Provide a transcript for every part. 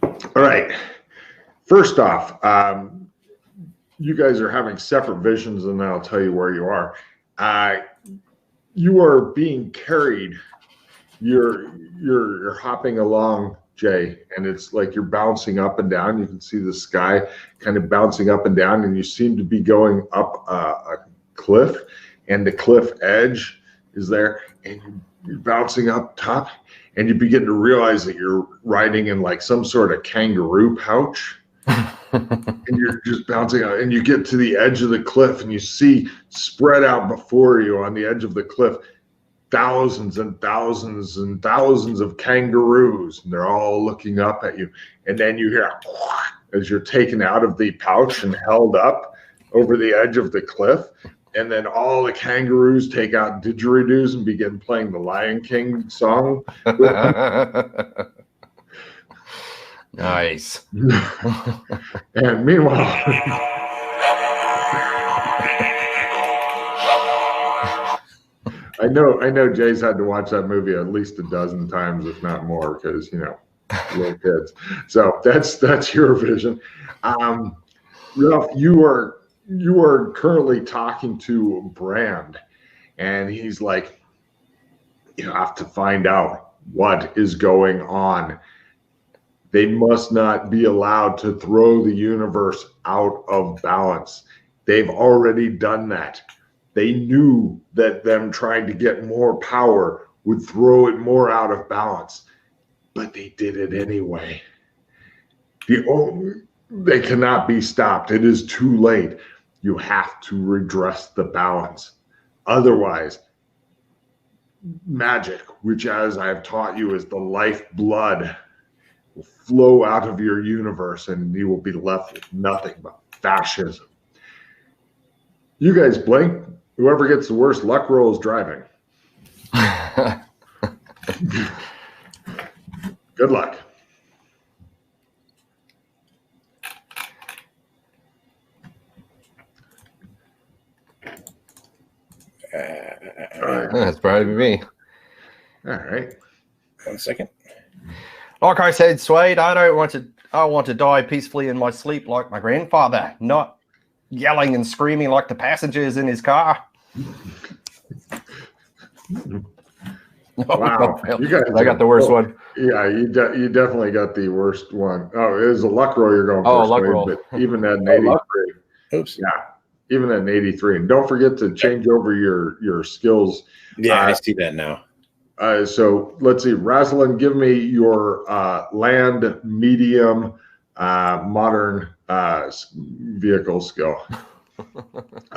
All right. First off, you guys are having separate visions, and then I'll tell you where you are. You are being carried. You're hopping along, Jay, and it's like you're bouncing up and down. You can see the sky kind of bouncing up and down, and you seem to be going up a cliff, and the cliff edge is there, and you're bouncing up top, and you begin to realize that you're riding in like some sort of kangaroo pouch. And you're just bouncing out, and you get to the edge of the cliff, and you see spread out before you on the edge of the cliff thousands and thousands and thousands of kangaroos, and they're all looking up at you. And then you hear as you're taken out of the pouch and held up over the edge of the cliff. And then all the kangaroos take out didgeridoos and begin playing the Lion King song. Nice. And meanwhile, I know Jay's had to watch that movie at least a dozen times, if not more, because little kids. So that's your vision. Ralph, you are currently talking to Brand, and he's like, you have to find out what is going on. They must not be allowed to throw the universe out of balance. They've already done that. They knew that them trying to get more power would throw it more out of balance, but they did it anyway. They cannot be stopped. It is too late. You have to redress the balance. Otherwise, magic, which as I've taught you is the lifeblood, will flow out of your universe, and you will be left with nothing but fascism. You guys blink. Whoever gets the worst luck roll is driving. Good luck. That's probably me. All right. 1 second. Like I said, Swede, I want to die peacefully in my sleep like my grandfather, not yelling and screaming like the passengers in his car. Wow. You guys, I got the worst one. Yeah, you definitely got the worst one. Oh, it was a luck roll you're going for. Luck roll. But even at an 83. Oops. Yeah, even at an 83. And don't forget to change over your skills. Yeah, I see that now. So let's see. Raslin, give me your land medium modern vehicle skill.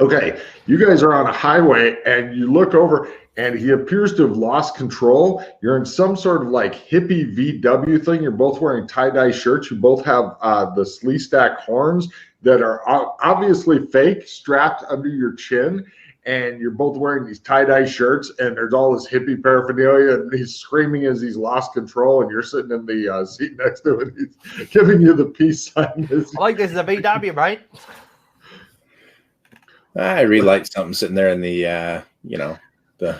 Okay, you guys are on a highway, and you look over, and he appears to have lost control. You're in some sort of like hippie VW thing. You're both wearing tie-dye shirts. You both have the slee stack horns that are obviously fake, strapped under your chin. And you're both wearing these tie-dye shirts, and there's all this hippie paraphernalia, and he's screaming as he's lost control, and you're sitting in the seat next to him, and he's giving you the peace sign. I like this is a VW, right? I really like something sitting there in the, the.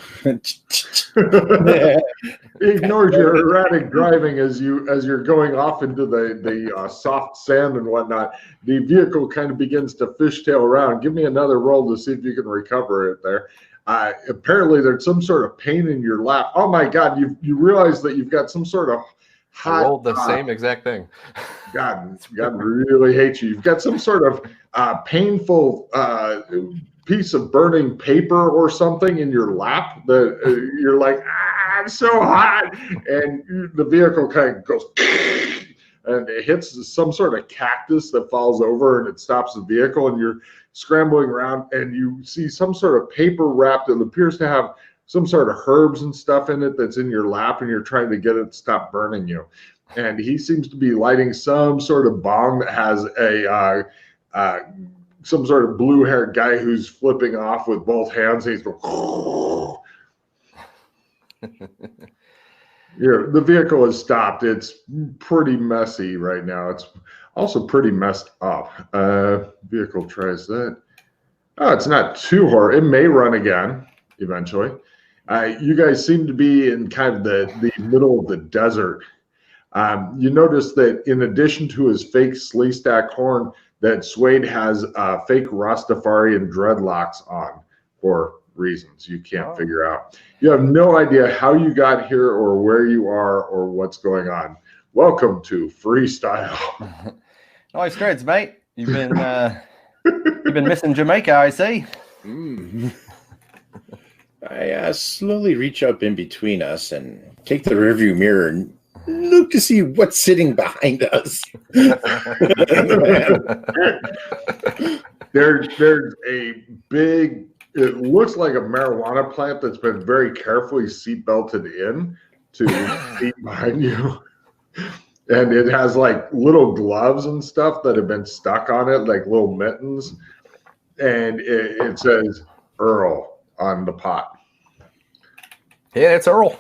He ignores your erratic driving as you're going off into the soft sand and whatnot. The vehicle kind of begins to fishtail around. Give me another roll to see if you can recover it there. Apparently, there's some sort of pain in your lap. Oh my God! You realize that you've got some sort of hot. I rolled the same exact thing. God really hates you. You've got some sort of painful piece of burning paper or something in your lap that you're like, it's so hot. And the vehicle kind of goes and it hits some sort of cactus that falls over, and it stops the vehicle, and you're scrambling around, and you see some sort of paper wrap that appears to have some sort of herbs and stuff in it that's in your lap, and you're trying to get it to stop burning you. And he seems to be lighting some sort of bong that has a some sort of blue-haired guy who's flipping off with both hands. He's going, the vehicle has stopped. It's pretty messy right now. It's also pretty messed up. Vehicle tries that. Oh, it's not too hard. It may run again eventually. You guys seem to be in kind of the middle of the desert. You notice that in addition to his fake slee stack horn, that Suede has fake Rastafarian dreadlocks on for reasons you can't figure out. You have no idea how you got here or where you are or what's going on. Welcome to Freestyle. Nice creds, mate. You've been missing Jamaica, I see. I slowly reach up in between us and take the rearview mirror and look to see what's sitting behind us. There's a big, it looks like a marijuana plant that's been very carefully seatbelted in to the seat behind you. And it has like little gloves and stuff that have been stuck on it, like little mittens. And it says Earl on the pot. Yeah, it's Earl.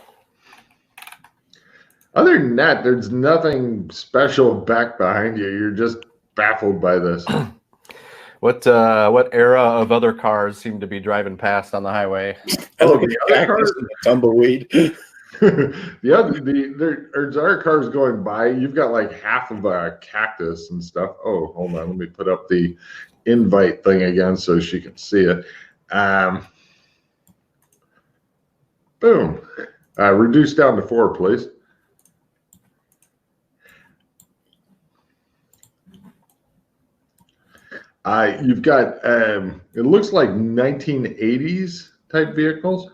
Other than that, there's nothing special back behind you. You're just baffled by this. What era of other cars seem to be driving past on the highway? Oh, the other cars, tumbleweed. There's other cars going by. You've got like half of a cactus and stuff. Oh, hold on. Let me put up the invite thing again so she can see it. Boom. Reduce down to 4, please. You've got, it looks like 1980s type vehicles.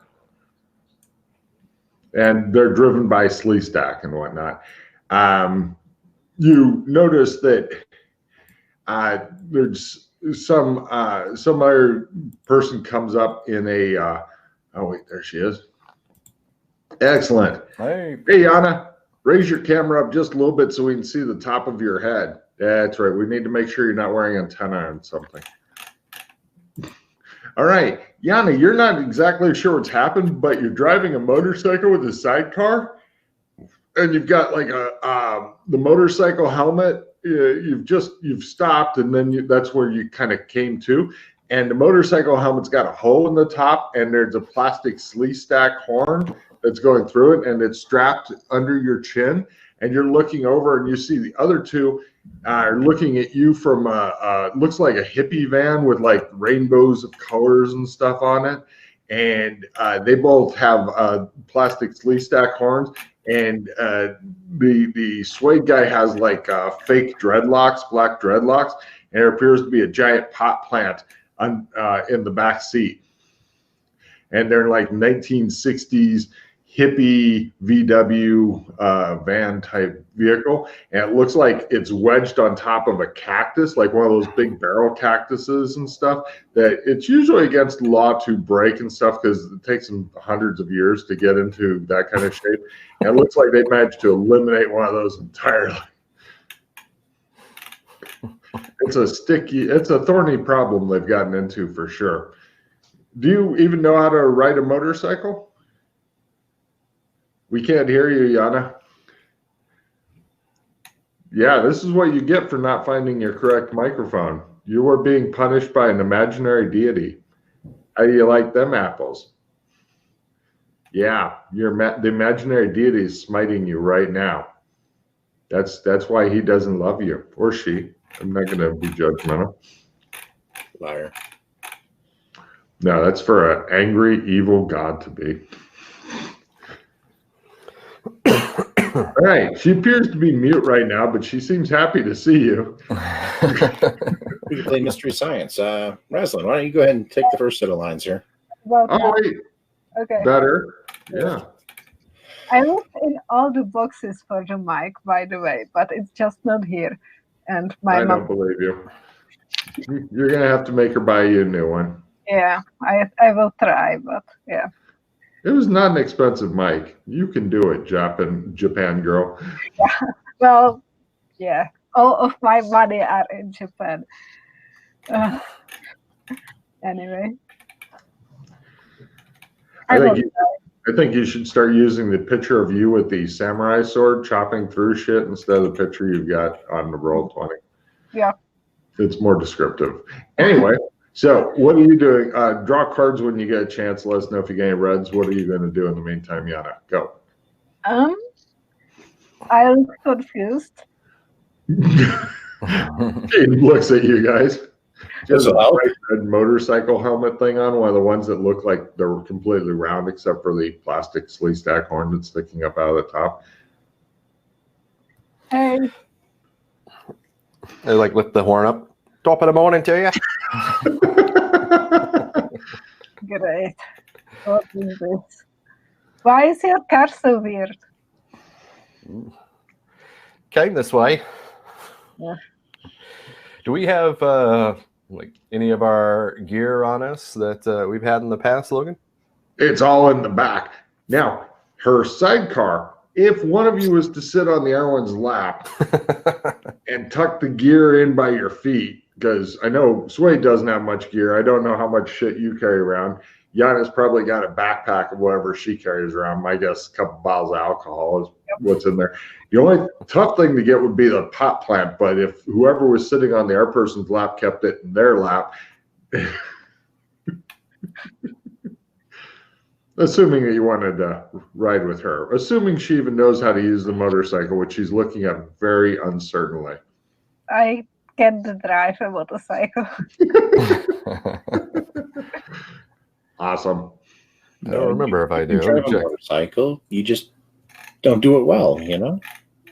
And they're driven by slee stack and whatnot. You notice that there's some other person comes up in a, oh wait, there she is. Excellent. Hey, Yana, raise your camera up just a little bit so we can see the top of your head. That's right. We need to make sure you're not wearing antenna or something. All right, Yana, you're not exactly sure what's happened, but you're driving a motorcycle with a sidecar, and you've got like the motorcycle helmet. You've stopped, and then that's where you kind of came to. And the motorcycle helmet's got a hole in the top, and there's a plastic slee stack horn that's going through it, and it's strapped under your chin. And you're looking over, and you see the other two are looking at you from looks like a hippie van with like rainbows of colors and stuff on it. And they both have plastic slee stack horns. And the Suede guy has like fake dreadlocks, black dreadlocks, and there appears to be a giant pot plant in the back seat. And they're like 1960s hippie VW van type vehicle, and it looks like it's wedged on top of a cactus, like one of those big barrel cactuses and stuff, that it's usually against law to break and stuff because it takes them hundreds of years to get into that kind of shape. And it looks like they managed to eliminate one of those entirely. It's a thorny problem they've gotten into for sure. Do you even know how to ride a motorcycle? We can't hear you, Yana. Yeah, this is what you get for not finding your correct microphone. You were being punished by an imaginary deity. How do you like them apples? Yeah, the imaginary deity is smiting you right now. That's why he doesn't love you, or she. I'm not going to be judgmental. Liar. No, that's for an angry, evil God to be. All right, she appears to be mute right now, but she seems happy to see you. We can play Mystery Science. Raslin, why don't you go ahead and take the first set of lines here? Oh, wait. Okay. Better. Yeah. I looked in all the boxes for the mic, by the way, but it's just not here. And I don't believe you. You're going to have to make her buy you a new one. Yeah, I will try, but yeah. It was not an expensive mic. You can do it, Japan girl. Yeah. Well, yeah. All of my money are in Japan. Anyway. I think you should start using the picture of you with the samurai sword chopping through shit instead of the picture you've got on the Roll20. Yeah. It's more descriptive. Anyway. So what are you doing? Draw cards when you get a chance. Let us know if you get any reds. What are you going to do in the meantime, Yana? Go. I look confused. He looks at you guys. She has a bright red motorcycle helmet thing on, one of the ones that look like they're completely round except for the plastic slee stack horn that's sticking up out of the top. Hey, They like lift the horn up. Top of the morning to you. great. What is this? Why is your car so weird? Came this way. Yeah. Do we have like any of our gear on us that we've had in the past, Logan? It's all in the back. Now, her sidecar, if one of you was to sit on the other one's lap and tuck the gear in by your feet, because I know Sway doesn't have much gear. I don't know how much shit you carry around. Yana's probably got a backpack of whatever she carries around. My guess, a couple bottles of alcohol is what's in there. The only tough thing to get would be the pot plant, but if whoever was sitting on the other person's lap kept it in their lap, assuming that you wanted to ride with her, assuming she even knows how to use the motorcycle, which she's looking at very uncertainly. I can drive a motorcycle. Awesome. I don't remember if I do. You drive a motorcycle, you just don't do it well, you know?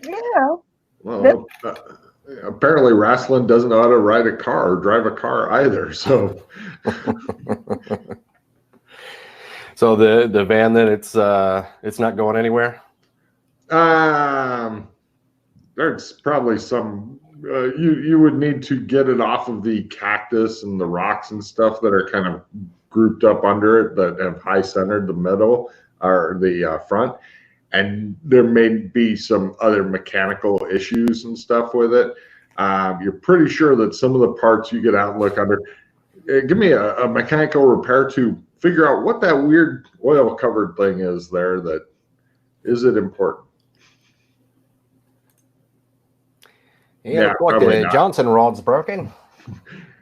Yeah. Well, apparently Rasslin doesn't know how to ride a car or drive a car either. So, so the van then it's not going anywhere. there's probably some. You would need to get it off of the cactus and the rocks and stuff that are kind of grouped up under it that have high centered the middle or the front. And there may be some other mechanical issues and stuff with it. You're pretty sure that some of the parts you get out and look under. Give me a mechanical repair to figure out what that weird oil covered thing is there. That is it important? Yeah, like the Johnson rod's broken.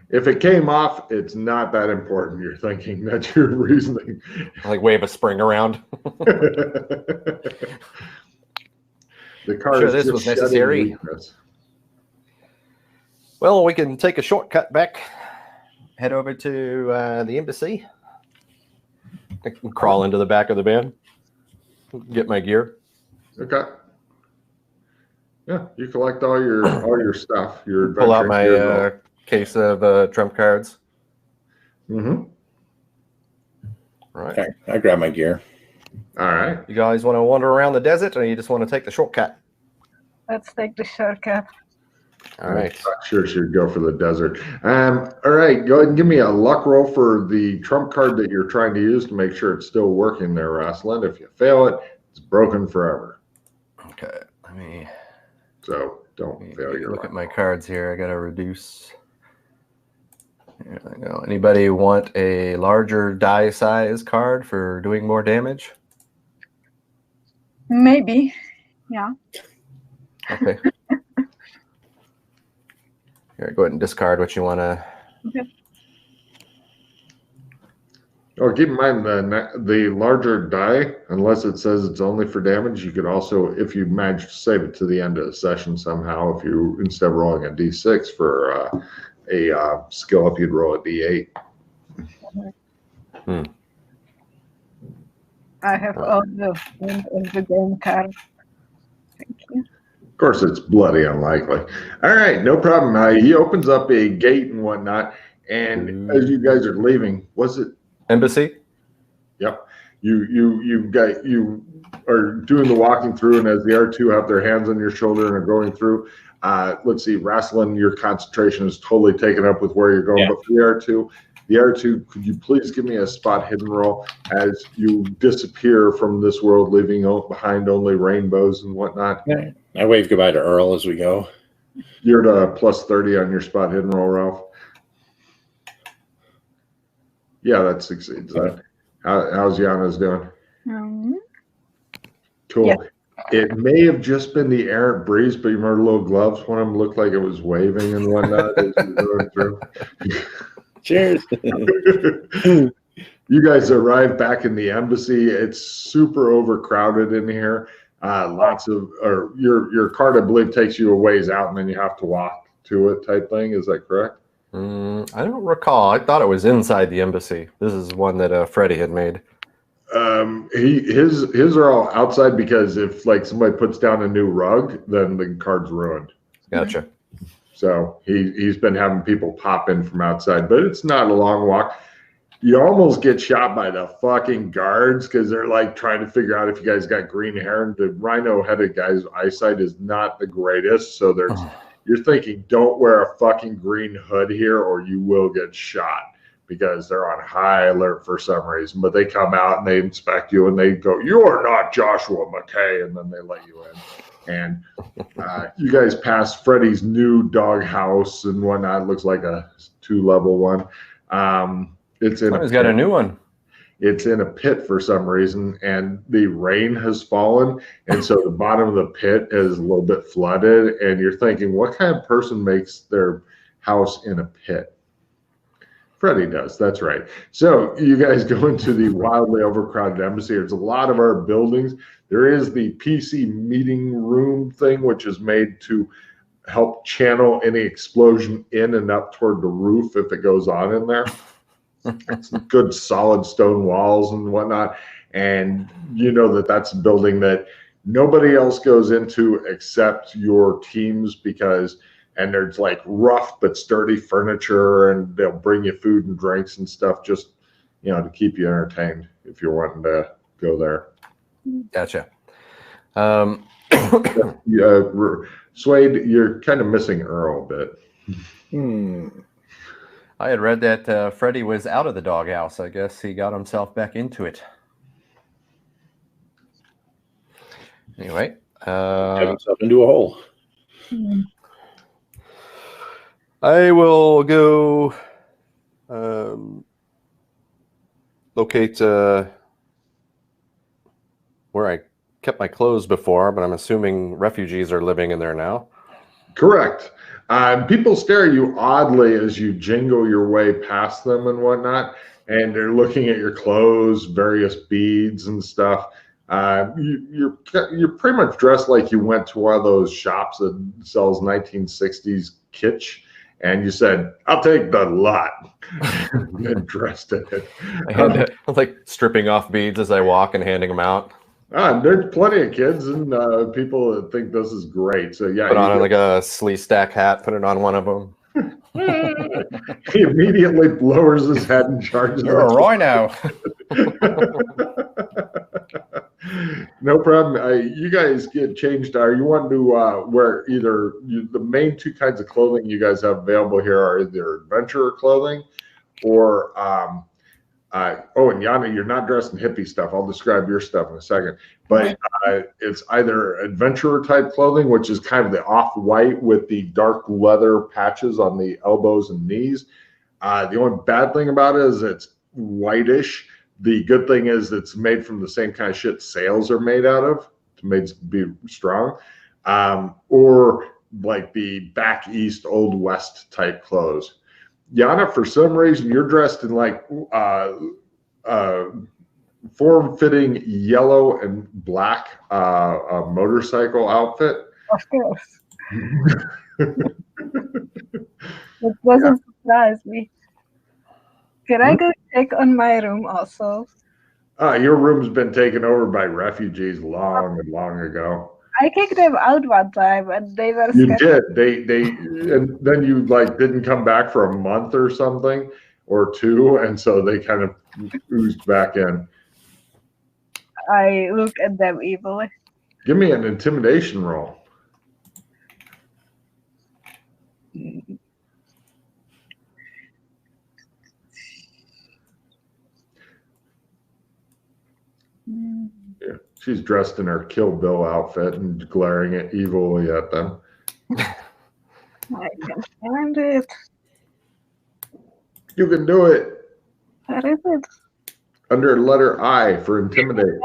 If it came off, it's not that important. You're thinking that's your reasoning. Like wave a spring around. The car sure is this just was necessary. weakness. Well, we can take a shortcut back, head over to the embassy, I can crawl into the back of the van, get my gear. Okay. Yeah, you collect all your stuff. Your pull out my case of trump cards. Mm-hmm. All right. Okay, I grab my gear. All right. You guys want to wander around the desert, or you just want to take the shortcut? Let's take the shortcut. All right. I'm not sure she'd go for the desert. All right, go ahead and give me a luck roll for the trump card that you're trying to use to make sure it's still working there, Rosalind. If you fail it, it's broken forever. Okay. Let me. So don't fail your look luck at my roll. cards here. I got to reduce. Here I go. Anybody want a larger die size card for doing more damage? Maybe. Yeah. Okay. Here, go ahead and discard what you want to. Okay. Oh, keep in mind the larger die, unless it says it's only for damage, you could also, if you manage to save it to the end of the session somehow, if you, instead of rolling a d6 for a skill up, you'd roll a d8. I have all the game cards. Thank you. Of course, it's bloody unlikely. All right, no problem. He opens up a gate and whatnot, and as you guys are leaving, was it? Embassy? Yep. You are doing the walking through, and as the R2 have their hands on your shoulder and are going through, let's see, Rasslin, your concentration is totally taken up with where you're going. Yeah. But for the R2, could you please give me a spot hidden roll as you disappear from this world, leaving behind only rainbows and whatnot? Yeah. I wave goodbye to Earl as we go. You're at a plus 30 on your spot hidden roll, Ralph. Yeah, that succeeds. How's Yana's doing? Cool. Yeah. It may have just been the errant breeze, but you remember little gloves? One of them looked like it was waving and whatnot as you were going through. Cheers. You guys arrive back in the embassy. It's super overcrowded in here. Or your cart, I believe, takes you a ways out, and then you have to walk to it type thing. Is that correct? I don't recall. I thought it was inside the embassy. This is one that Freddie had made. His are all outside because if like somebody puts down a new rug, then the cart's ruined. Gotcha. So he's been having people pop in from outside, but it's not a long walk. You almost get shot by the fucking guards because they're like trying to figure out if you guys got green hair, and the rhino-headed guy's eyesight is not the greatest. So you're thinking, don't wear a fucking green hood here or you will get shot, because they're on high alert for some reason. But they come out and they inspect you and they go, "You are not Joshua McKay," and then they let you in. And you guys pass Freddy's new dog house and whatnot. It looks like a 2-level one. It's in He's got a new one. It's in a pit for some reason, and the rain has fallen, and so the bottom of the pit is a little bit flooded. And you're thinking, what kind of person makes their house in a pit? Freddy does. That's right. So you guys go into the wildly overcrowded embassy. There's a lot of our buildings. There is the PC meeting room thing, which is made to help channel any explosion in and up toward the roof if it goes on in there. It's good solid stone walls and whatnot. And you know that that's a building that nobody else goes into except your teams, and there's like rough but sturdy furniture, and they'll bring you food and drinks and stuff just, to keep you entertained if you're wanting to go there. Gotcha. Suede, you're kind of missing Earl a bit. I had read that Freddy was out of the doghouse. I guess he got himself back into it. Anyway. Got himself into a hole. I will go locate where I kept my clothes before, but I'm assuming refugees are living in there now. Correct. People stare at you oddly as you jingle your way past them and whatnot, and they're looking at your clothes, various beads and stuff. You're pretty much dressed like you went to one of those shops that sells 1960s kitsch, and you said, "I'll take the lot," and dressed in it. I'm like stripping off beads as I walk and handing them out. There's plenty of kids and people that think this is great. So yeah, put on like a slee stack hat, put it on one of them. He immediately lowers his head and charges. You're a rhino. No problem. You guys get changed. Are you want to wear either the main 2 kinds of clothing you guys have available here are either adventurer clothing or and Yana, you're not dressed in hippie stuff. I'll describe your stuff in a second. But it's either adventurer type clothing, which is kind of the off-white with the dark leather patches on the elbows and knees. The only bad thing about it is it's whitish. The good thing is it's made from the same kind of shit sails are made out of to be strong. Or like the back east, old west type clothes. Yana, for some reason, you're dressed in like form-fitting yellow and black motorcycle outfit. Of course. It doesn't surprise me. Can I go check on my room also? Your room's been taken over by refugees long and long ago. I kicked them out one time, and they were. You did. They and then you like didn't come back for a month or something or 2, and so they kind of oozed back in. I look at them evilly. Give me an intimidation roll. Yeah, she's dressed in her Kill Bill outfit and glaring evilly at them. I can find it. You can do it. Where is it? Under letter I for intimidate.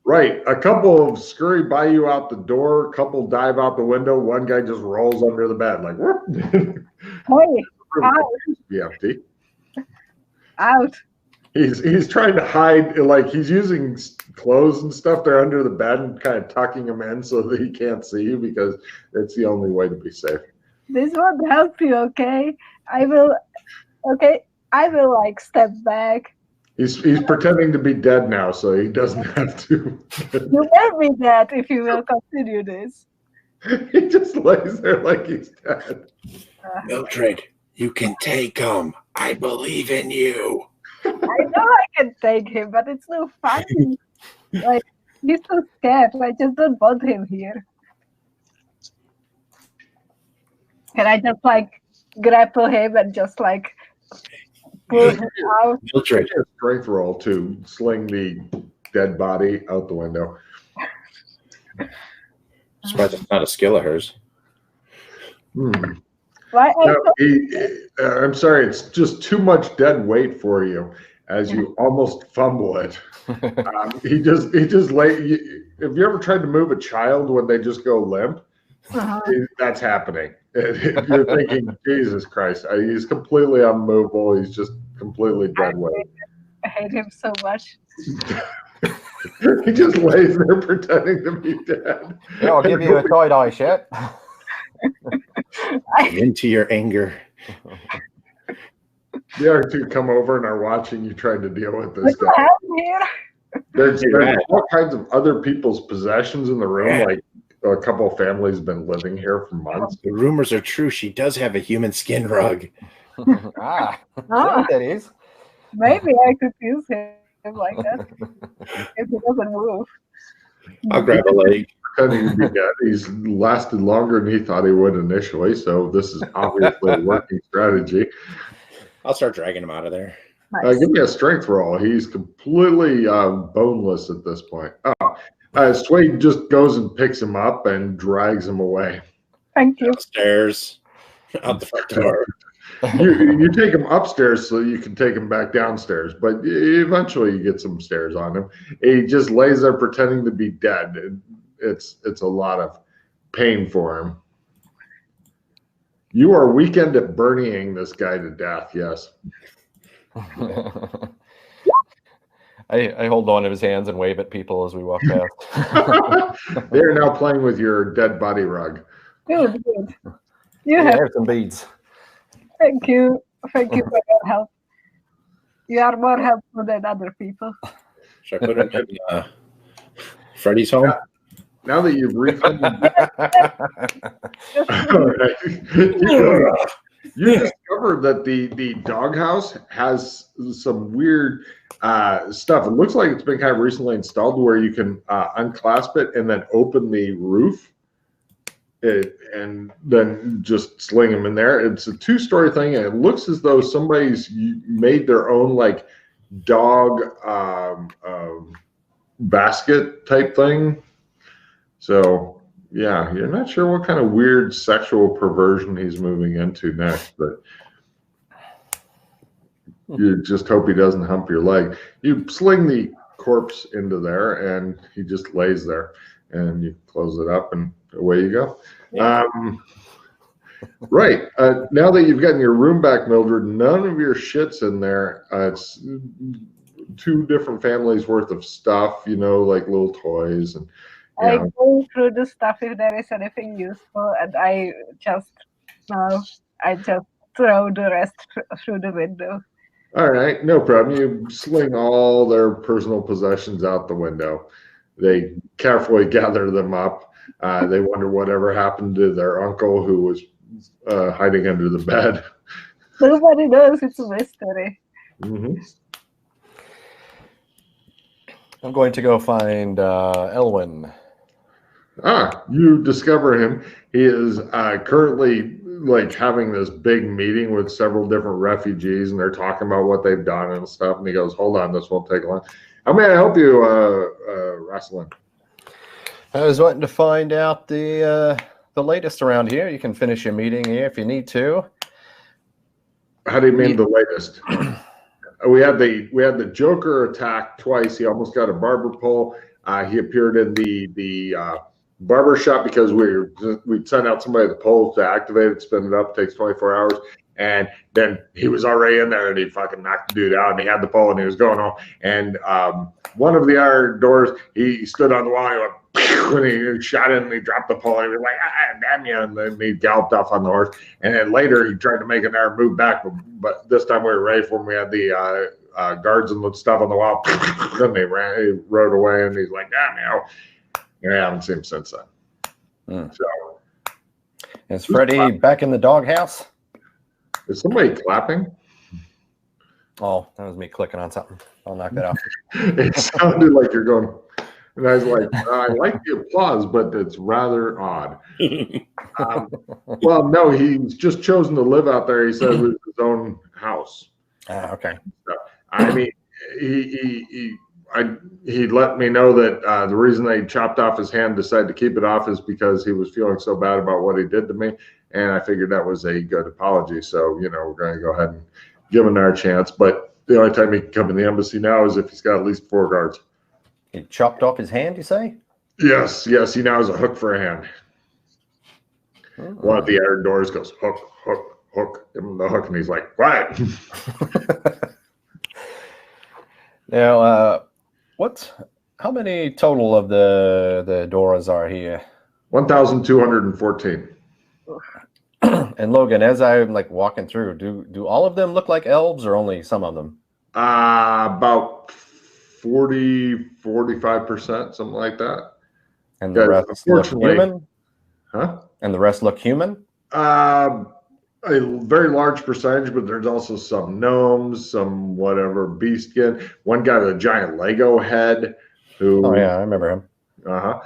Right. A couple scurry by you out the door. A couple dive out the window. One guy just rolls under the bed like, whoop. Hey, out. Be empty. Out. He's trying to hide, like he's using clothes and stuff. They're under the bed and kind of tucking him in so that he can't see you because it's the only way to be safe. This won't help you, okay? I will like step back. He's pretending to be dead now, so he doesn't have to. You will be dead if you will continue this. He just lays there like he's dead. Mildred, you can take him. I believe in you. I know I can take him, but it's so funny. Like, he's so scared. I just don't want him here. Can I just like grapple him and just like pull him out? Mildred, A strength roll to sling the dead body out the window. surprised it's not a skill of hers. Why? I'm sorry, it's just too much dead weight for you as you almost fumble it. He just have you ever tried to move a child when they just go limp? That's happening. You're thinking, Jesus Christ, he's completely unmovable. He's just completely dead weight. I hate him so much. He just lays there pretending to be dead. Yeah, I'll give you a tie-dye shirt. I'm into your anger. The other two come over and are watching you trying to deal with this guy. What happened here? There's all kinds of other people's possessions in the room. Like a couple of families have been living here for months. The rumors are true. She does have a human skin rug. Is that what that is? Maybe I could use him like that if he doesn't move. I'll grab a leg. Pretending to be dead. He's lasted longer than he thought he would initially, so this is obviously a working strategy. I'll start dragging him out of there. Nice. Give me a strength roll. He's completely boneless at this point. Swade just goes and picks him up and drags him away. Thank you. Upstairs, out the front door. You take him upstairs so you can take him back downstairs, but eventually you get some stairs on him. He just lays there pretending to be dead. It's a lot of pain for him. You are weekend at Bernieing this guy to death, yes. I hold on to his hands and wave at people as we walk past. They are now playing with your dead body rug. Good. You Yeah, have. there's some beads. Thank you for your help. You are more helpful than other people. Should I put him in Freddy's home? Now that you've refunded, you discover that the doghouse has some weird stuff. It looks like it's been kind of recently installed where you can unclasp it and then open the roof and then just sling them in there. It's a 2-story thing, and it looks as though somebody's made their own like dog basket type thing. So yeah, you're not sure what kind of weird sexual perversion he's moving into next, but you just hope he doesn't hump your leg. You sling the corpse into there, and he just lays there, and you close it up, and away you go. Yeah. Right. Now that you've gotten your room back, Mildred, none of your shit's in there. It's 2 different families worth of stuff, like little toys and. I go through the stuff if there is anything useful, and I just throw the rest through the window. All right, no problem. You sling all their personal possessions out the window. They carefully gather them up. They wonder whatever happened to their uncle who was hiding under the bed. Nobody knows. It's a mystery. Mm-hmm. I'm going to go find Elwyn. You discover him. He is currently having this big meeting with several different refugees, and they're talking about what they've done and stuff. And he goes, "Hold on, this won't take long. How may I help you, Rasselin?" I was wanting to find out the latest around here. You can finish your meeting here if you need to. How do you mean the latest? We had the Joker attack twice. He almost got a barber pole. He appeared in the barber shop because we sent out somebody to the pole to activate it, spin it up. It takes 24 hours. And then he was already in there, and he fucking knocked the dude out, and he had the pole, and he was going home. And one of the iron doors, he stood on the wall, and he went, and he shot it, and he dropped the pole, and he was like, damn you, and then he galloped off on the horse. And then later, he tried to make an iron move back, but this time we were ready for him. We had the guards and stuff on the wall, and he rode away, and he's like, damn you. And I haven't seen him since then. So, is Freddie back in the doghouse? Is somebody clapping? Oh, that was me clicking on something. I'll knock that off. It sounded like you're going, and I was like, I like the applause, but it's rather odd. Well, no, he's just chosen to live out there. He said it was his own house. Okay. I mean, he let me know that the reason they chopped off his hand, decided to keep it off, is because he was feeling so bad about what he did to me. And I figured that was a good apology. So, we're going to go ahead and give him our chance. But the only time he can come in the embassy now is if he's got at least 4 guards. He chopped off his hand, you say? Yes. He now has a hook for a hand. One of the iron doors goes, hook, hook, hook. Give him the hook, and he's like, quiet. Now, how many total of the Doras are here? 1,214. And Logan, as I'm walking through, do all of them look like elves, or only some of them? About 45%, something like that. And the rest look human? Huh? And the rest look human? A very large percentage, but there's also some gnomes, some whatever beast skin. One guy with a giant Lego head. Oh yeah, I remember him. A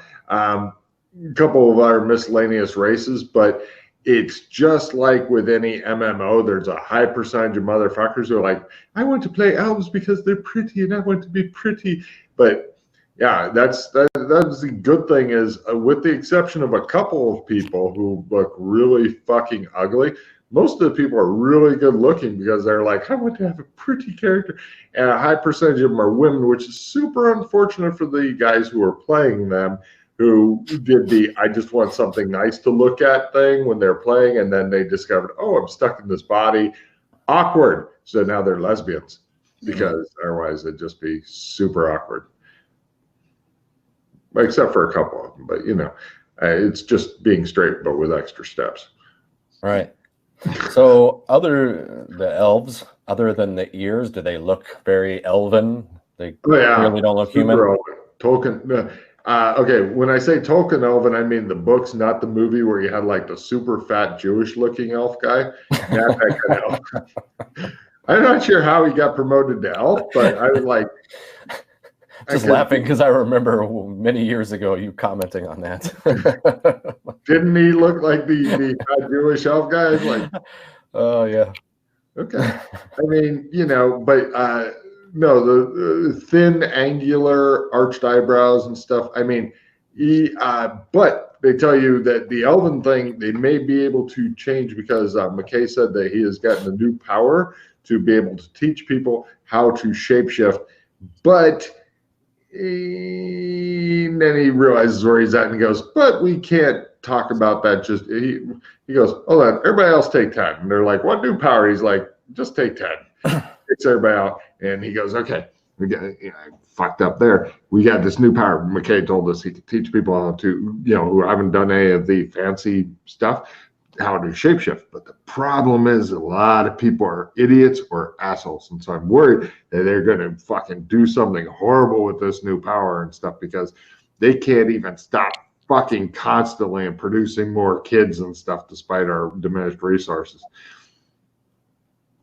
couple of other miscellaneous races, but it's just like with any MMO. There's a high percentage of motherfuckers who are like, I want to play elves because they're pretty, and I want to be pretty. But yeah, that's the good thing is, with the exception of a couple of people who look really fucking ugly, most of the people are really good looking because they're like, I want to have a pretty character. And a high percentage of them are women, which is super unfortunate for the guys who are playing them, who did the I just want something nice to look at thing when they're playing, and then they discovered, oh, I'm stuck in this body. Awkward. So now they're lesbians, because otherwise it'd just be super awkward. Except for a couple of them, but it's just being straight, but with extra steps. Right. So the elves, other than the ears, do they look very elven? They really don't look human. Tolkien. Okay, when I say Tolkien elven, I mean the books, not the movie where you had like the super fat Jewish looking elf guy. That kind of elf. I'm not sure how he got promoted to elf, but I was like, just laughing because I remember many years ago you commenting on that. Didn't he look like the Jewish elf guy? I was like, oh yeah. Okay. I mean, but no, the thin, angular, arched eyebrows and stuff. I mean, but they tell you that the elven thing, they may be able to change because McKay said that he has gotten a new power to be able to teach people how to shapeshift, but and then he realizes where he's at and he goes, but we can't talk about that. Just he goes, hold on, everybody else take 10. And they're like, what new power? He's like, just take 10. Kicks everybody out. And he goes, okay, we got fucked up there. We got this new power. McKay told us he could teach people how to, who haven't done any of the fancy stuff, how to shapeshift. But the problem is a lot of people are idiots or assholes. And so I'm worried that they're going to fucking do something horrible with this new power and stuff, because they can't even stop fucking constantly and producing more kids and stuff despite our diminished resources.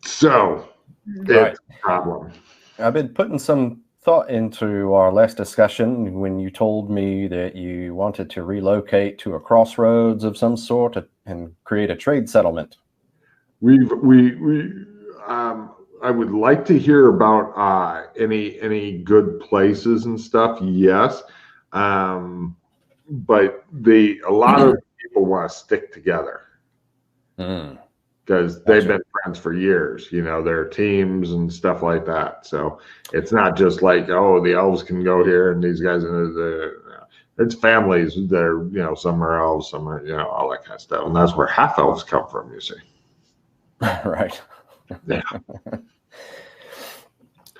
So it's a problem. I've been putting some thought into our last discussion when you told me that you wanted to relocate to a crossroads of some sort and create a trade settlement. I would like to hear about any good places and stuff. Yes, but a lot of people want to stick together because they've been friends for years. Their teams and stuff like that. So it's not just like, oh, the elves can go here and these guys it's families that are, some are elves, some are, all that kind of stuff. And that's where half elves come from, you see. Right. Yeah.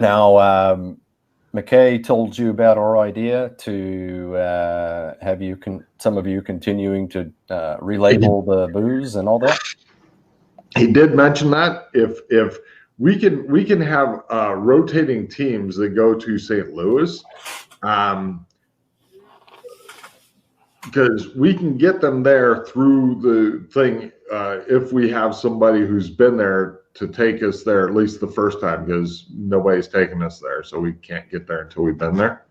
Now, McKay told you about our idea to have you some of you continuing to relabel the booze and all that. He did mention that if we can have rotating teams that go to St. Louis, because we can get them there through the thing if we have somebody who's been there to take us there at least the first time, because nobody's taken us there, so we can't get there until we've been there.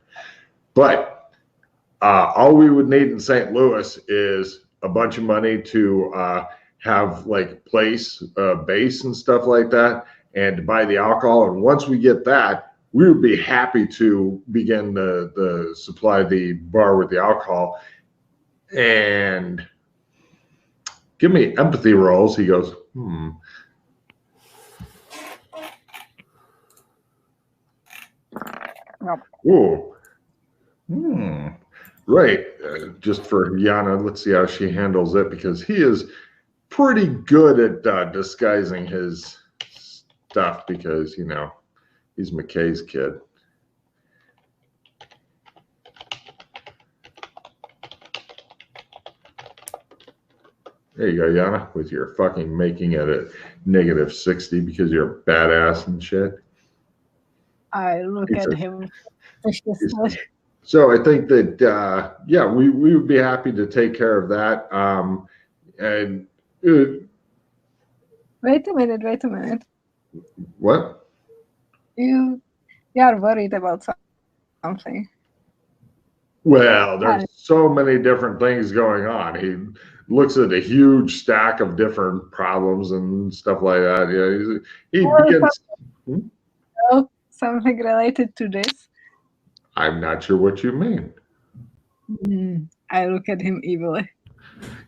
But all we would need in St. Louis is a bunch of money to have like place, base and stuff like that, and to buy the alcohol. And once we get that, we would be happy to begin the supply the bar with the alcohol. And give me empathy rolls. He goes, Nope. Ooh. Right. Just for Yana, let's see how she handles it, because he is pretty good at disguising his stuff, because, you know, he's McKay's kid. There you go, Yana, with your fucking making it at -60 because you're a badass and shit. I look at him suspiciously. So I think that, yeah, we would be happy to take care of that. And Wait a minute. what? You are worried about something. Well, there's so many different things going on. He looks at a huge stack of different problems and stuff like that. Yeah, he begins. Something related to this. I'm not sure what you mean. I look at him evilly.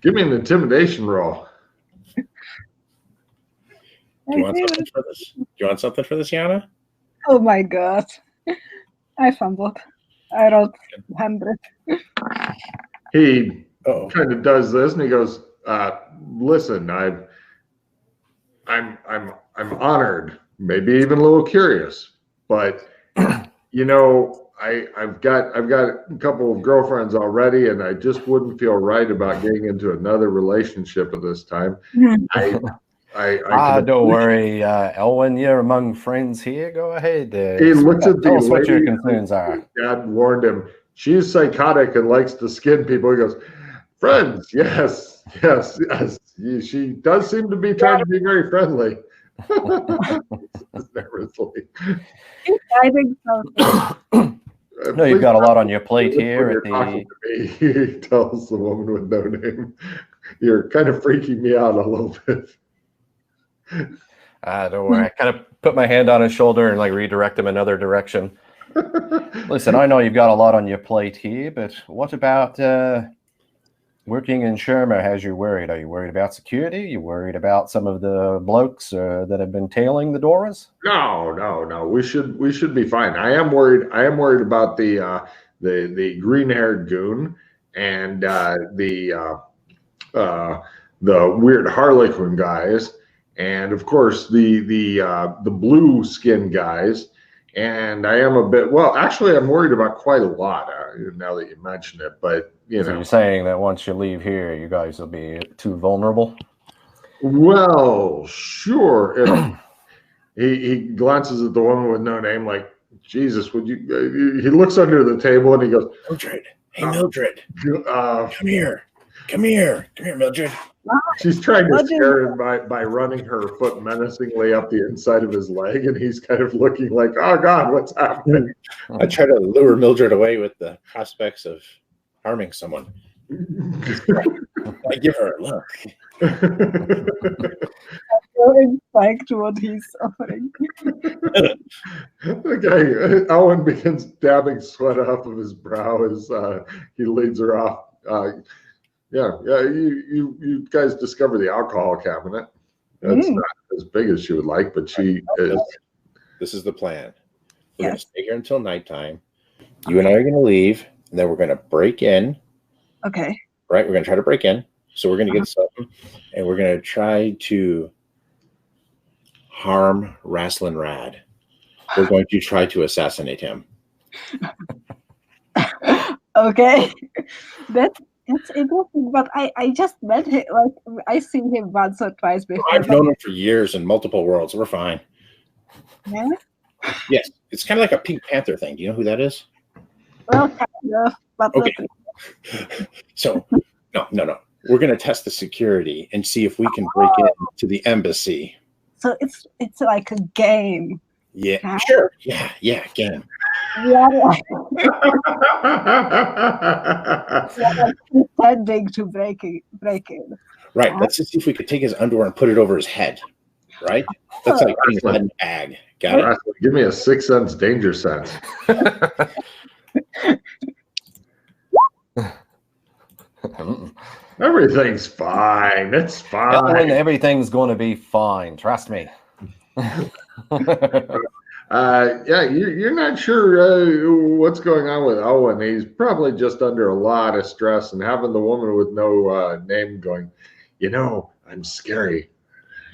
Give me an intimidation roll. Do you want something for this? Do you want something for this, Yana? Oh my god. I fumbled. I rolled 100. He kind of does this and he goes, listen, I'm honored, maybe even a little curious, but you know, I've got a couple of girlfriends already, and I just wouldn't feel right about getting into another relationship at this time. Don't worry, Elwin, you're among friends here. Go ahead. He looks at tell us what your lady concerns are. Dad warned him. She's psychotic and likes to skin people. He goes, friends, yes. She does seem to be trying to be very friendly. Nervously. I think so. No, you've got a lot on your plate here. He tells the woman with no name, "You're kind of freaking me out a little bit." Don't worry. I kind of put my hand on his shoulder and like redirect him another direction. Listen, I know you've got a lot on your plate here, but what about working in Shermer has you worried? Are you worried about security? Are you worried about some of the blokes that have been tailing the Doras? No. We should be fine. I am worried about the green-haired goon and the weird Harlequin guys, and of course the blue skin guys. And I am a bit, well, actually, I'm worried about quite a lot now that you mention it. But you know, you're saying that once you leave here, you guys will be too vulnerable. Well, sure. He glances at the woman with no name, like, Jesus, would you? He looks under the table and he goes, Mildred. Hey, Mildred. Come here, Mildred. She's trying to scare him by running her foot menacingly up the inside of his leg, and he's kind of looking like, oh God, what's happening? I try to lure Mildred away with the prospects of harming someone. I give her a look. I'm spiked what he's offering. Okay, Owen begins dabbing sweat off of his brow as he leads her off. Yeah. You guys discover the alcohol cabinet. That's not as big as she would like, but she is. This is the plan. We're going to stay here until nighttime. You and I are going to leave, and then we're going to break in. Okay. Right? We're going to try to break in. So we're going to get something, and we're going to try to harm Rasslin Rad. We're going to try to assassinate him. Okay, that's interesting. But I just met him. Like I seen him once or twice before. I've known him for years in multiple worlds. We're fine. Yeah. Yes, it's kind of like a Pink Panther thing. Do you know who that is? Well, kind of, but Okay. not really. So, no. We're going to test the security and see if we can break into the embassy. So it's like a game. Yeah, Huh? sure. Yeah, game. Yeah, pretending to break in. Right. Let's just see if we could take his underwear and put it over his head. Right? That's like putting his head in a bag. Got it? Give me a 6th sense danger sense. Everything's fine. It's fine. Ellen, everything's going to be fine. Trust me. Yeah, you're not sure what's going on with Owen. He's probably just under a lot of stress, and having the woman with no name going, I'm scary.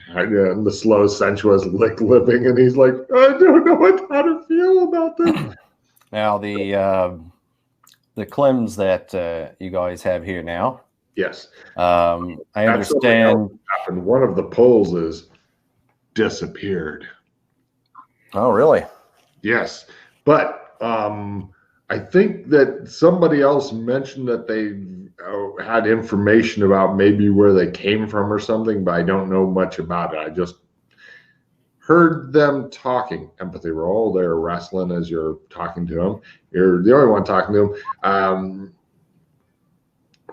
And the slow, sensuous lipping, and he's like, I don't know how to feel about this. Now, the Clems that you guys have here now. Yes. I understand. Happened. One of the poles is disappeared. Oh, really? Yes, but I think that somebody else mentioned that they had information about maybe where they came from or something, but I don't know much about it. I just heard them talking. Empathy roll. They're wrestling as you're talking to them. You're the only one talking to them.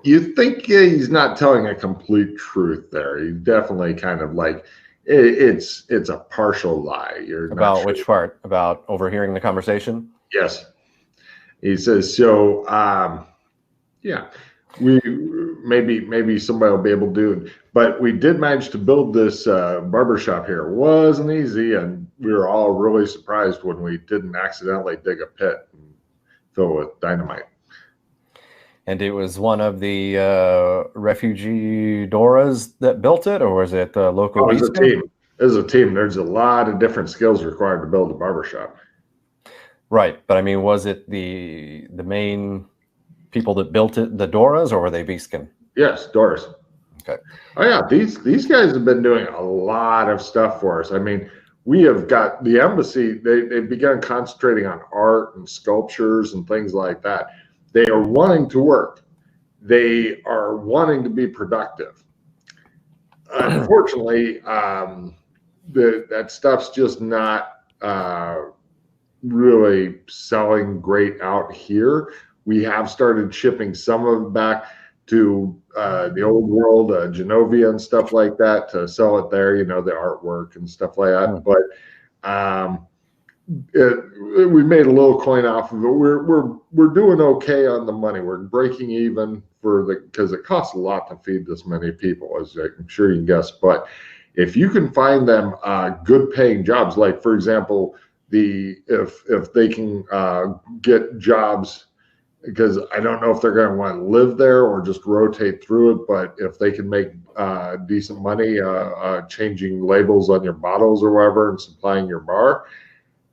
You think he's not telling a complete truth there. He's definitely kind of like it's a partial lie. You're About not sure. which part? About overhearing the conversation? Yes. He says, so yeah, we maybe somebody will be able to do it. But we did manage to build this barbershop here. It wasn't easy, and we were all really surprised when we didn't accidentally dig a pit and fill it with dynamite. And it was one of the refugee Doras that built it, or was it the local? It was a team. It was a team. There's a lot of different skills required to build a barbershop. Right, but I mean, was it the main people that built it, the Doras, or were they Beaskin? Yes, Doris. Okay. Oh yeah, these guys have been doing a lot of stuff for us. I mean, we have got the embassy. They've begun concentrating on art and sculptures and things like that. They are wanting to work. They are wanting to be productive. Unfortunately, that stuff's just not really selling great out here. We have started shipping some of it back to the old world, Genovia and stuff like that, to sell it there, the artwork and stuff like that. But we made a little coin off of it. We're doing okay on the money. We're breaking even because it costs a lot to feed this many people, as I'm sure you can guess. But if you can find them good paying jobs, like for example, if they can get jobs, because I don't know if they're going to want to live there or just rotate through it, but if they can make decent money changing labels on your bottles or whatever and supplying your bar,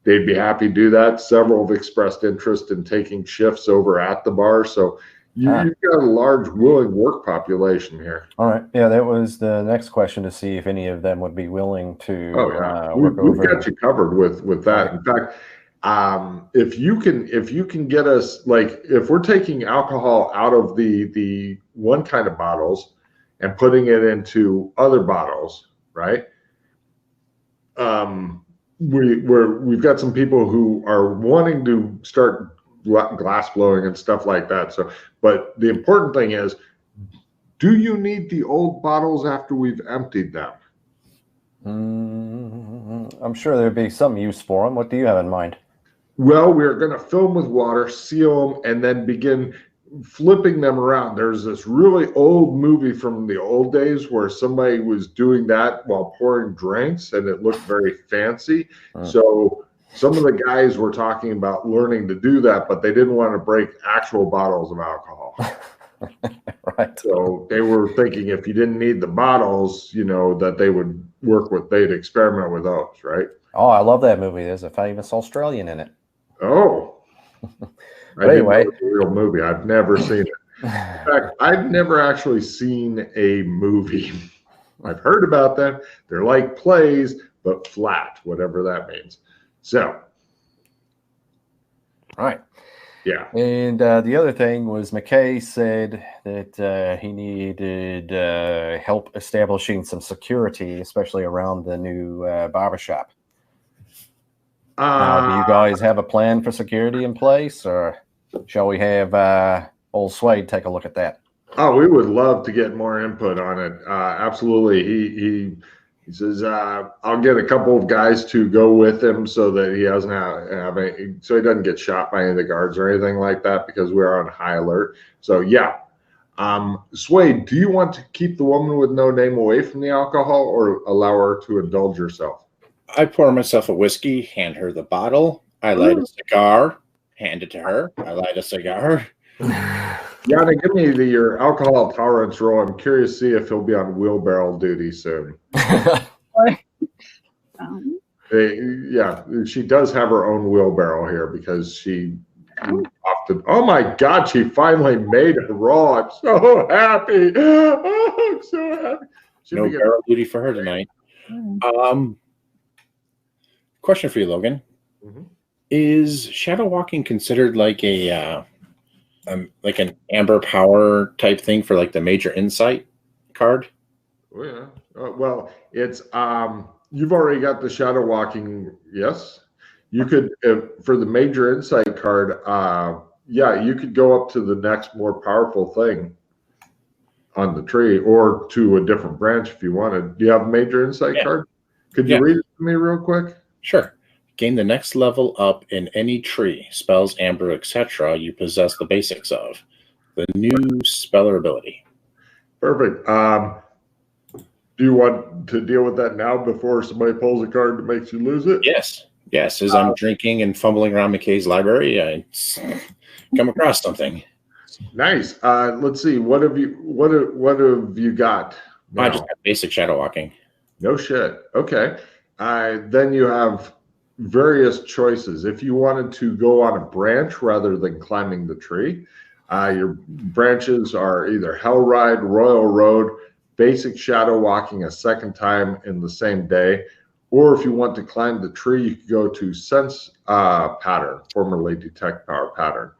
they'd be happy to do that. Several have expressed interest in taking shifts over at the bar. So you've got a large willing work population here. All right. Yeah, that was the next question, to see if any of them would be willing to work We've over. got you covered with that. In fact, if you can get us, like, if we're taking alcohol out of the one kind of bottles and putting it into other bottles, right? We've got some people who are wanting to start glass blowing and stuff like that. So, but the important thing is, do you need the old bottles after we've emptied them? I'm sure there'd be some use for them. What do you have in mind? Well, we're going to fill them with water, seal them, and then begin flipping them around. There's this really old movie from the old days where somebody was doing that while pouring drinks, and it looked very fancy. So some of the guys were talking about learning to do that, but they didn't want to break actual bottles of alcohol. Right. So they were thinking if you didn't need the bottles, that they would they'd experiment with those, right? Oh, I love that movie. There's a famous Australian in it. Oh, But anyway, it was a real movie. I've never seen it. In fact, I've never actually seen a movie. I've heard about them. They're like plays, but flat, whatever that means. So, right. yeah. And the other thing was McKay said that he needed help establishing some security, especially around the new barbershop. Now, do you guys have a plan for security in place, or shall we have old Swade take a look at that? Oh, we would love to get more input on it. Absolutely. He says, I'll get a couple of guys to go with him so that he doesn't so he doesn't get shot by any of the guards or anything like that, because we're on high alert. So yeah. Swade, do you want to keep the woman with no name away from the alcohol, or allow her to indulge herself? I pour myself a whiskey, hand her the bottle. I light a cigar, hand it to her. I light a cigar. Yana, give me your alcohol tolerance roll. I'm curious to see if he'll be on wheelbarrow duty soon. She does have her own wheelbarrow here because she often. Oh my God, she finally made a roll. I'm so happy. Oh, I'm so happy. No barrel duty for her tonight. Question for you, Logan. Mm-hmm. Is shadow walking considered like like an amber power type thing for like the major insight card? Oh yeah. Well, it's you've already got the shadow walking. Yes, you could for the major insight card. You could go up to the next more powerful thing on the tree, or to a different branch if you wanted. Do you have a major insight card? Could you read it to me real quick? Sure. Gain the next level up in any tree, spells, amber, etc. you possess the basics of. The new speller ability. Perfect. Do you want to deal with that now before somebody pulls a card that makes you lose it? Yes. Yes. As I'm drinking and fumbling around McKay's library, I come across something. Nice. Let's see. What have you got? Now? I just got basic shadow walking. No shit. Okay. Then you have various choices. If you wanted to go on a branch rather than climbing the tree, your branches are either Hell Ride, Royal Road, basic shadow walking a second time in the same day, or if you want to climb the tree, you could go to Sense Pattern, formerly Detect Power Pattern,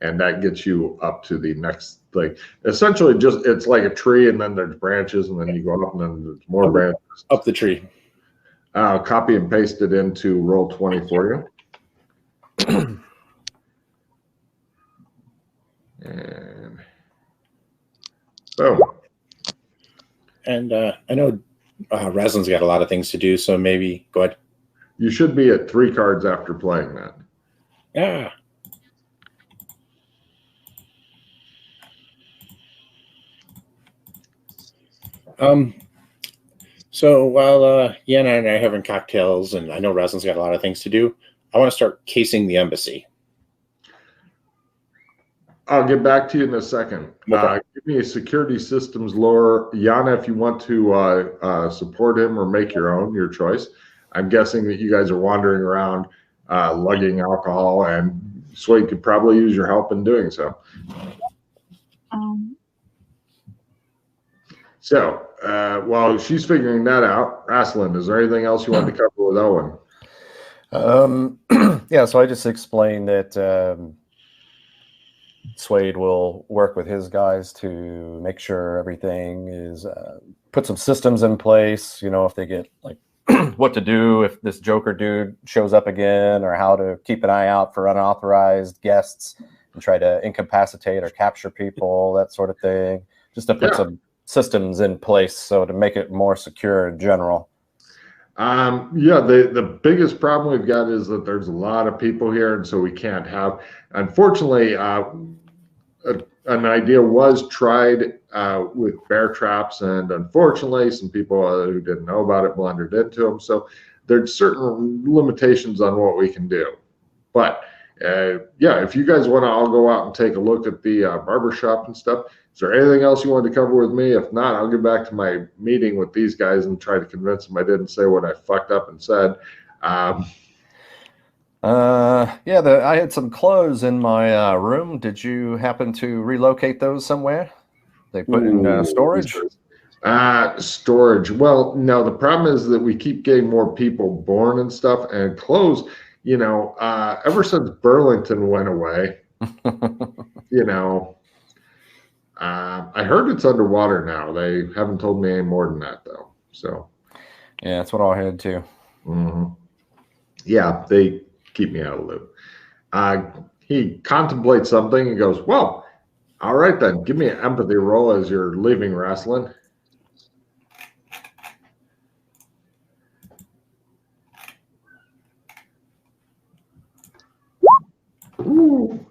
and that gets you up to the next. Like essentially, it's like a tree, and then there's branches, and then you go up, and then there's more branches up the tree. Copy and paste it into Roll20 for you. And boom. And I know Raslin's got a lot of things to do, so maybe go ahead. You should be at 3 cards after playing that. Yeah. So while Yana and I are having cocktails, and I know Raslin's got a lot of things to do, I want to start casing the embassy. I'll get back to you in a second. Okay. Give me a security systems lore. Yana, if you want to support him or make your choice. I'm guessing that you guys are wandering around lugging alcohol, and Swade could probably use your help in doing so. So while she's figuring that out, Raslin, is there anything else you want to cover with Owen? Yeah, so I just explained that Swade will work with his guys to make sure everything is put some systems in place, if they get like what to do if this Joker dude shows up again, or how to keep an eye out for unauthorized guests and try to incapacitate or capture people, that sort of thing, just to put some systems in place so to make it more secure in general. The biggest problem we've got is that there's a lot of people here, and so we can't have, unfortunately, an idea was tried with bear traps, and unfortunately some people who didn't know about it blundered into them. So there's certain limitations on what we can do. But if you guys want to all go out and take a look at the barbershop and stuff, is there anything else you wanted to cover with me? If not, I'll get back to my meeting with these guys and try to convince them I didn't say what I fucked up and said. I had some clothes in my room. Did you happen to relocate those somewhere? They put in storage? Storage. Well, no, the problem is that we keep getting more people born and stuff, and clothes, ever since Burlington went away, I heard it's underwater now. They haven't told me any more than that, though. So, yeah, that's what I heard too. Mm-hmm. Yeah, they keep me out of the loop. He contemplates something and goes, well, all right then, give me an empathy roll as you're leaving wrestling. Ooh.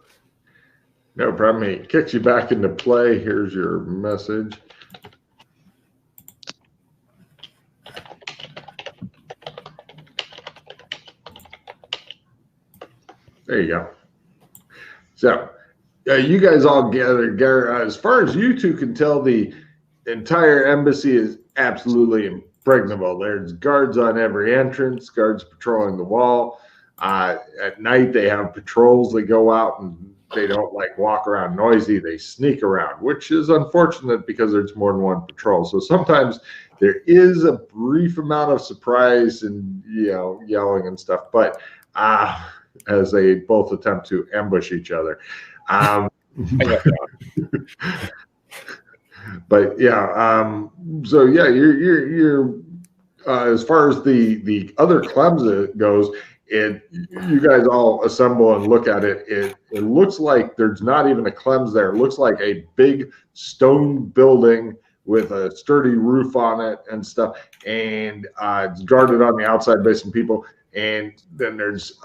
No problem. He kicks you back into play. Here's your message. There you go. So, you guys all gather. As far as you two can tell, the entire embassy is absolutely impregnable. There's guards on every entrance, guards patrolling the wall. At night, they have patrols that go out and they don't walk around noisy. They sneak around, which is unfortunate because there's more than one patrol. So sometimes there is a brief amount of surprise and yelling and stuff, but as they both attempt to ambush each other. But yeah, so yeah, you're as far as the other clubs goes, you guys all assemble and look at it. It looks like there's not even a Clems there. It looks like a big stone building with a sturdy roof on it and stuff, and it's guarded on the outside by some people. And then there's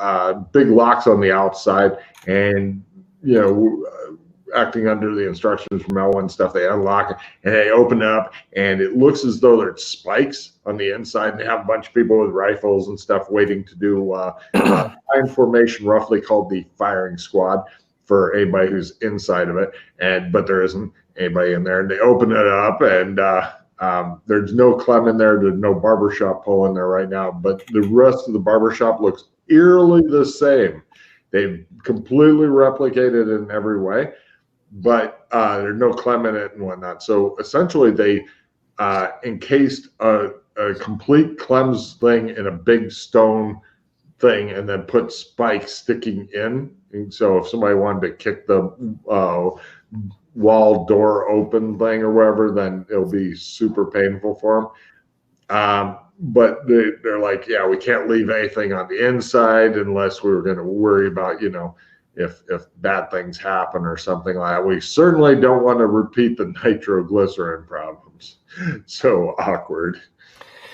big locks on the outside, and acting under the instructions from Elwyn and stuff, they unlock it and they open it up, and it looks as though there's spikes on the inside, and they have a bunch of people with rifles and stuff waiting to do line formation, roughly called the firing squad, for anybody who's inside of it. But there isn't anybody in there, and they open it up, and there's no Clem in there. There's no barbershop pole in there right now, but the rest of the barbershop looks eerily the same. They've completely replicated it in every way, but there's no Clem in it and whatnot. So essentially, they encased a complete Clem's thing in a big stone thing and then put spikes sticking in. And so if somebody wanted to kick the wall door open thing or whatever, then it'll be super painful for them. But they're like, yeah, we can't leave anything on the inside unless we were going to worry about, if bad things happen or something like that. We certainly don't want to repeat the nitroglycerin problems. So awkward.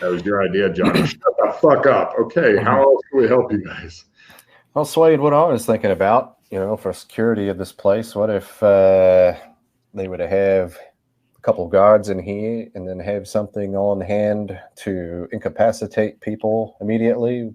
That was your idea, Johnny. Shut the fuck up. Okay, how else can we help you guys? Well, Swade, what I was thinking about, for security of this place, what if they would have a couple of guards in here and then have something on hand to incapacitate people immediately?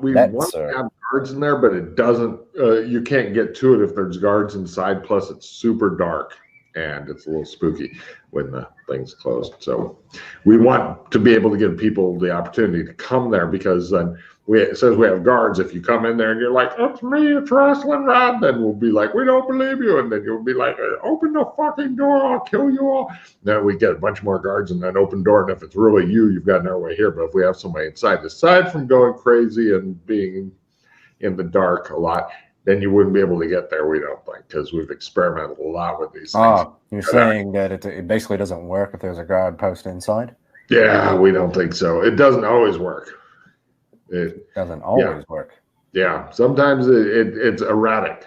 We want to have guards in there, but it doesn't, you can't get to it if there's guards inside. Plus, it's super dark and it's a little spooky when the thing's closed. So we want to be able to give people the opportunity to come there, because then it says we have guards. If you come in there and you're like, it's me, it's Wrestling Rod, then we'll be like, we don't believe you. And then you'll be like, open the fucking door, I'll kill you all. Then we get a bunch more guards and then open door. And if it's really you, you've got no way here. But if we have somebody inside, aside from going crazy and being in the dark a lot, then you wouldn't be able to get there, we don't think, because we've experimented a lot with these things. Oh, you're saying that it basically doesn't work if there's a guard post inside? Yeah, we don't think so. It doesn't always work. It doesn't always work. Yeah, sometimes it's erratic.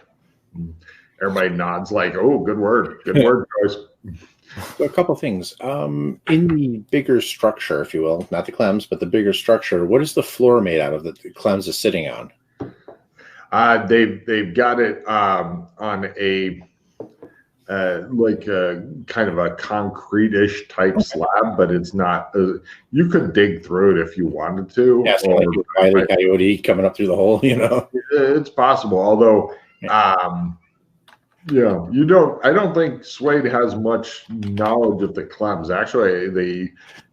Everybody nods like, oh, good word. Good word, guys. So a couple things. In the bigger structure, if you will, not the Clems, but the bigger structure, what is the floor made out of that the Clems is sitting on? They've got it on a kind of a concrete-ish type slab, but it's not. You could dig through it if you wanted to. Yeah, so like a Wile E. Coyote coming up through the hole, It's possible, although Yeah, you don't. I don't think Suede has much knowledge of the Clems. Actually,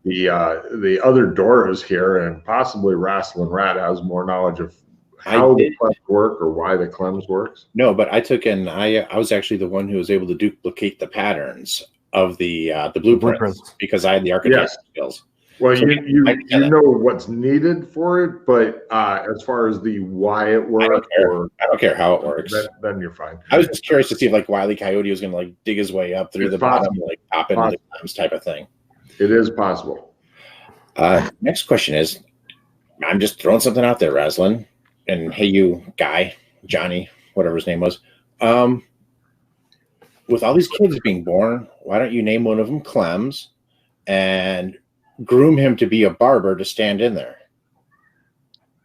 the other Doras here, and possibly Rasslin Rat has more knowledge of how the Clems work or why the Clems works. No, but I took in. I was actually the one who was able to duplicate the patterns of the blueprints because I had the architecture skills. Well, so you know what's needed for it, but as far as the why it works, I don't care how it works. Then you're fine. I was just curious to see if like Wile E. Coyote was going to like dig his way up through the bottom, like pop into the Clems type of thing. It is possible. Next question is, I'm just throwing something out there, Raslin, and hey, you guy, Johnny, whatever his name was. With all these kids being born, why don't you name one of them Clems and groom him to be a barber to stand in there?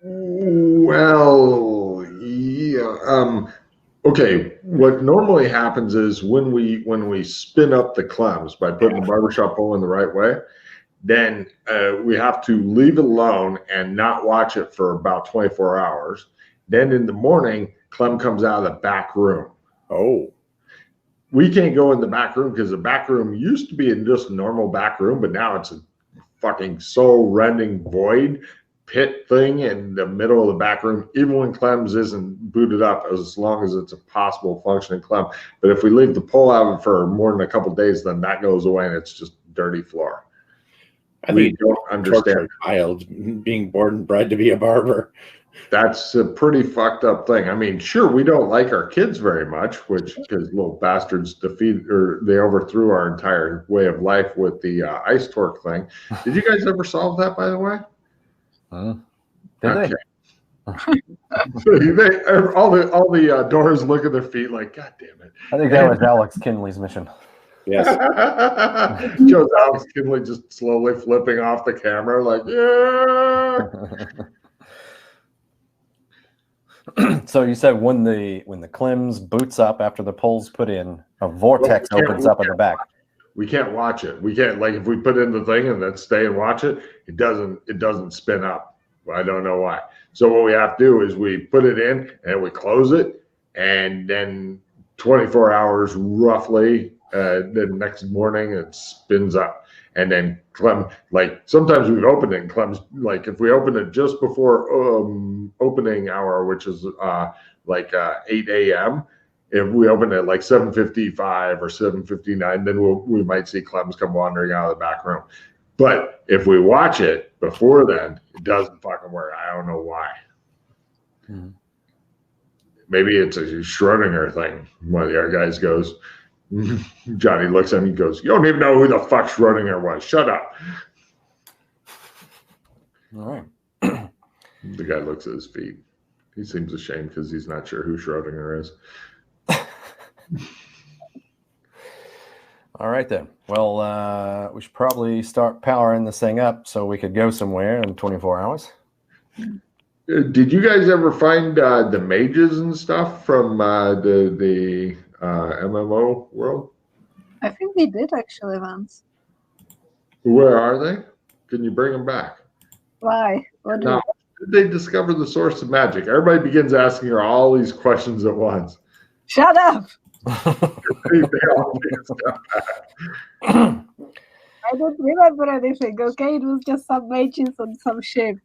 Well, yeah. Okay. What normally happens is when we spin up the Clems by putting the barbershop pole in the right way, then we have to leave it alone and not watch it for about 24 hours. Then in the morning, Clem comes out of the back room. Oh. We can't go in the back room because the back room used to be in just a normal back room, but now it's a fucking soul-rending void pit thing in the middle of the back room, even when Clems isn't booted up, as long as it's a possible functioning Clem. But if we leave the pole out for more than a couple of days, then that goes away and it's just dirty floor. We don't understand. Child being born and bred to be a barber. That's a pretty fucked up thing. I mean, sure, we don't like our kids very much, which because little bastards they overthrew our entire way of life with the ice torque thing. Did you guys ever solve that, by the way? Did they? All the doors look at their feet like, God damn it. I think that was Alex Kinley's mission. Yes. Shows Alex Kinley just slowly flipping off the camera like, yeah. So you said when the Clems boots up after the pole's put in, a vortex opens up in the back. We can't watch it. We can't, like, if we put in the thing and then stay and watch it, it doesn't spin up. I don't know why. So what we have to do is we put it in and we close it, and then 24 hours roughly, the next morning it spins up. And then Clem, like sometimes we've opened it and Clem's like, if we open it just before opening hour, which is 8 a.m., if we open it like 7:55 or 7:59, then we might see Clems come wandering out of the back room. But if we watch it before then, it doesn't fucking work. I don't know why. Mm-hmm. Maybe it's a Schrodinger thing. One of the other guys goes, Johnny looks at him and goes, "You don't even know who the fuck Schrodinger was. Shut up." All right. The guy looks at his feet. He seems ashamed because he's not sure who Schrodinger is. All right, then. Well, we should probably start powering this thing up so we could go somewhere in 24 hours. Did you guys ever find the mages and stuff from the MMO world? I think we did actually once. Where are they? Can you bring them back? Why? Now, did they discover the source of magic? Everybody begins asking her all these questions at once. Shut up! I don't remember anything, okay? It was just some mages on some ship.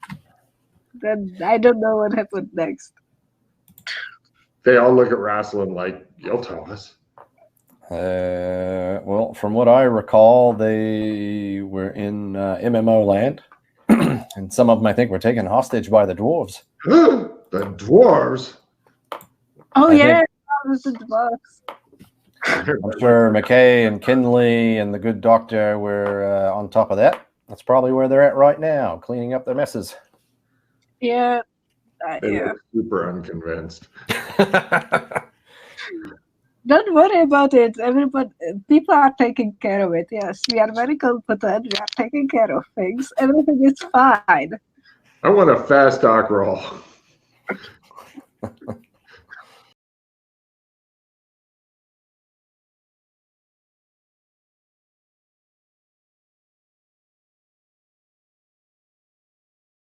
Then I don't know what happened next. They all look at Rasslin like, "You'll tell us." Well, from what I recall, they were in MMO land, and some of them, I think, were taken hostage by the dwarves. The dwarves? Oh, yeah, that was the dwarves. I'm sure McKay and Kinley and the good doctor were on top of that. That's probably where they're at right now, cleaning up their messes. Yeah. Yeah. Super unconvinced. Don't worry about it. People are taking care of it. Yes, we are very competent. We are taking care of things. Everything is fine. I want a fast talk roll.